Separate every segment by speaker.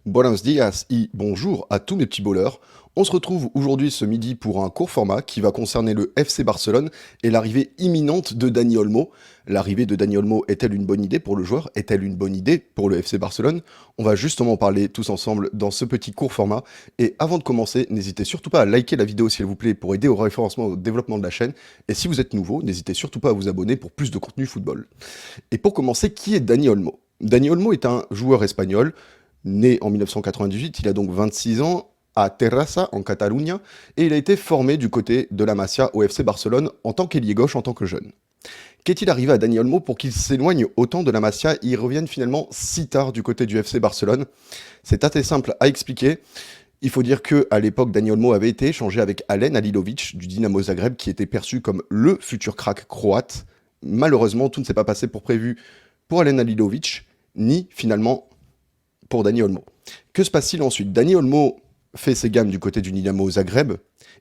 Speaker 1: Buenos dias et bonjour à tous mes petits bowlers. On se retrouve aujourd'hui ce midi pour un court format qui va concerner le FC Barcelone et l'arrivée imminente de Dani Olmo. L'arrivée de Dani Olmo est-elle une bonne idée pour le joueur? Est-elle une bonne idée pour le FC Barcelone? On va justement en parler tous ensemble dans ce petit court format. Et avant de commencer, n'hésitez surtout pas à liker la vidéo s'il vous plaît pour aider au référencement et au développement de la chaîne. Et si vous êtes nouveau, n'hésitez surtout pas à vous abonner pour plus de contenu football. Et pour commencer, qui est Dani Olmo? Dani Olmo est un joueur espagnol. Né en 1998, il a donc 26 ans à Terrassa, en Catalogne, et il a été formé du côté de la Masia au FC Barcelone en tant qu'ailier gauche en tant que jeune. Qu'est-il arrivé à Dani Olmo pour qu'il s'éloigne autant de la Masia et il revienne finalement si tard du côté du FC Barcelone? C'est assez simple à expliquer. Il faut dire qu'à l'époque, Dani Olmo avait été échangé avec Alen Halilovic du Dinamo Zagreb, qui était perçu comme le futur crack croate. Malheureusement, tout ne s'est pas passé pour prévu pour Alen Halilovic, ni finalement pour Dani Olmo. Que se passe-t-il ensuite? Dani Olmo fait ses gammes du côté du Dynamo Zagreb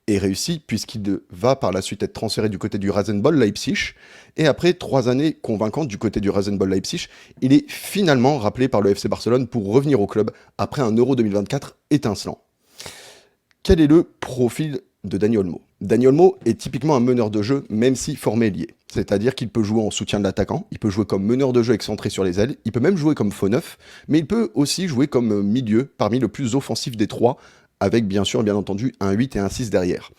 Speaker 1: et réussit puisqu'il va par la suite être transféré du côté du Rasenball Leipzig. Et après 3 années convaincantes du côté du Rasenball Leipzig, il est finalement rappelé par le FC Barcelone pour revenir au club après un Euro 2024 étincelant. Quel est le profil de Dani Olmo? Dani Olmo est typiquement un meneur de jeu, même si formé lié. C'est-à-dire qu'il peut jouer en soutien de l'attaquant, il peut jouer comme meneur de jeu excentré sur les ailes, il peut même jouer comme faux neuf, mais il peut aussi jouer comme milieu, parmi le plus offensif des trois, avec bien sûr, bien entendu, un 8 et un 6 derrière.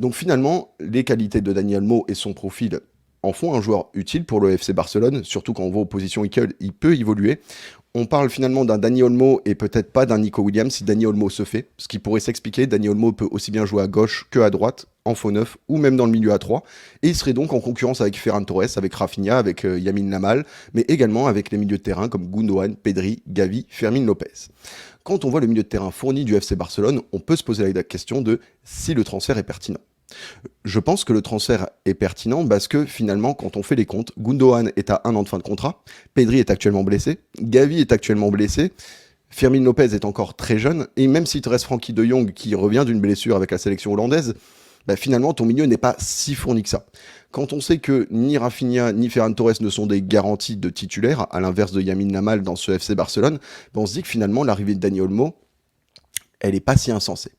Speaker 1: Donc finalement, les qualités de Dani Olmo et son profil en font un joueur utile pour le FC Barcelone, surtout quand on voit aux positions il peut évoluer. On parle finalement d'un Dani Olmo et peut-être pas d'un Nico Williams si Dani Olmo se fait. Ce qui pourrait s'expliquer, Dani Olmo peut aussi bien jouer à gauche que à droite, en faux neuf ou même dans le milieu à 3. Et il serait donc en concurrence avec Ferran Torres, avec Rafinha, avec Yamin Lamal, mais également avec les milieux de terrain comme Gundogan, Pedri, Gavi, Fermin Lopez. Quand on voit le milieu de terrain fourni du FC Barcelone, on peut se poser la question de si le transfert est pertinent. Je pense que le transfert est pertinent parce que finalement, quand on fait les comptes, Gundogan est à 1 an de fin de contrat, Pedri est actuellement blessé, Gavi est actuellement blessé, Fermin Lopez est encore très jeune, et même s'il te reste Frenkie de Jong qui revient d'une blessure avec la sélection hollandaise, finalement ton milieu n'est pas si fourni que ça. Quand on sait que ni Rafinha ni Ferran Torres ne sont des garanties de titulaires, à l'inverse de Yamin Lamal dans ce FC Barcelone, on se dit que finalement l'arrivée de Dani Olmo, elle n'est pas si insensée.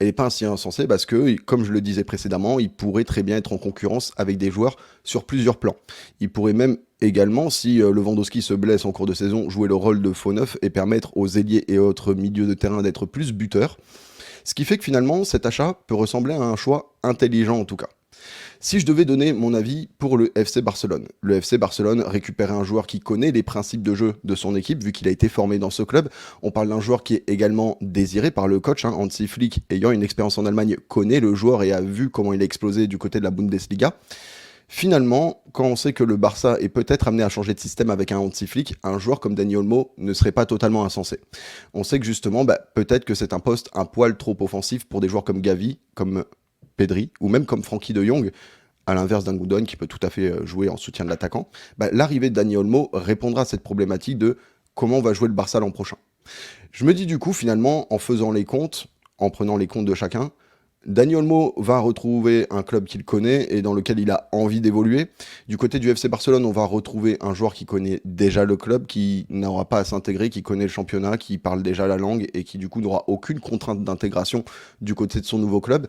Speaker 1: Elle n'est pas si insensée parce que, comme je le disais précédemment, il pourrait très bien être en concurrence avec des joueurs sur plusieurs plans. Il pourrait même également, si Lewandowski se blesse en cours de saison, jouer le rôle de faux neuf et permettre aux ailiers et autres milieux de terrain d'être plus buteurs. Ce qui fait que finalement, cet achat peut ressembler à un choix intelligent en tout cas. Si je devais donner mon avis pour le FC Barcelone récupérait un joueur qui connaît les principes de jeu de son équipe, vu qu'il a été formé dans ce club. On parle d'un joueur qui est également désiré par le coach, Hansi Flick, ayant une expérience en Allemagne, connaît le joueur et a vu comment il a explosé du côté de la Bundesliga. Finalement, quand on sait que le Barça est peut-être amené à changer de système avec un Hansi Flick, un joueur comme Dani Olmo ne serait pas totalement insensé. On sait que justement, peut-être que c'est un poste un poil trop offensif pour des joueurs comme Gavi, comme Pedri, ou même comme Frenkie de Jong, à l'inverse d'un Gundogan qui peut tout à fait jouer en soutien de l'attaquant. L'arrivée de Dani Olmo répondra à cette problématique de comment on va jouer le Barça l'an prochain. Je me dis du coup, finalement, en faisant les comptes, en prenant les comptes de chacun, Dani Olmo va retrouver un club qu'il connaît et dans lequel il a envie d'évoluer. Du côté du FC Barcelone, on va retrouver un joueur qui connaît déjà le club, qui n'aura pas à s'intégrer, qui connaît le championnat, qui parle déjà la langue et qui du coup n'aura aucune contrainte d'intégration du côté de son nouveau club.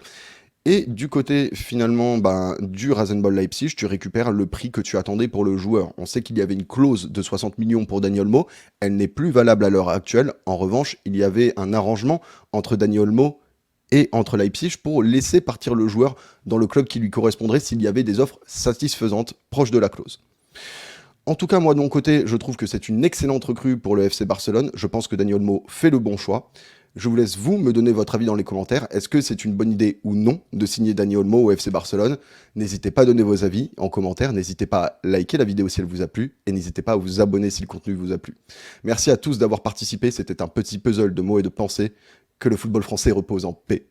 Speaker 1: Et du côté finalement du Rasenball Leipzig, tu récupères le prix que tu attendais pour le joueur. On sait qu'il y avait une clause de 60 millions pour Dani Olmo, elle n'est plus valable à l'heure actuelle. En revanche, il y avait un arrangement entre Dani Olmo et entre Leipzig pour laisser partir le joueur dans le club qui lui correspondrait s'il y avait des offres satisfaisantes proches de la clause. En tout cas, moi de mon côté, je trouve que c'est une excellente recrue pour le FC Barcelone. Je pense que Dani Olmo fait le bon choix. Je vous laisse vous me donner votre avis dans les commentaires. Est-ce que c'est une bonne idée ou non de signer Dani Olmo au FC Barcelone? N'hésitez pas à donner vos avis en commentaire. N'hésitez pas à liker la vidéo si elle vous a plu. Et n'hésitez pas à vous abonner si le contenu vous a plu. Merci à tous d'avoir participé. C'était un petit puzzle de mots et de pensées. Que le football français repose en paix.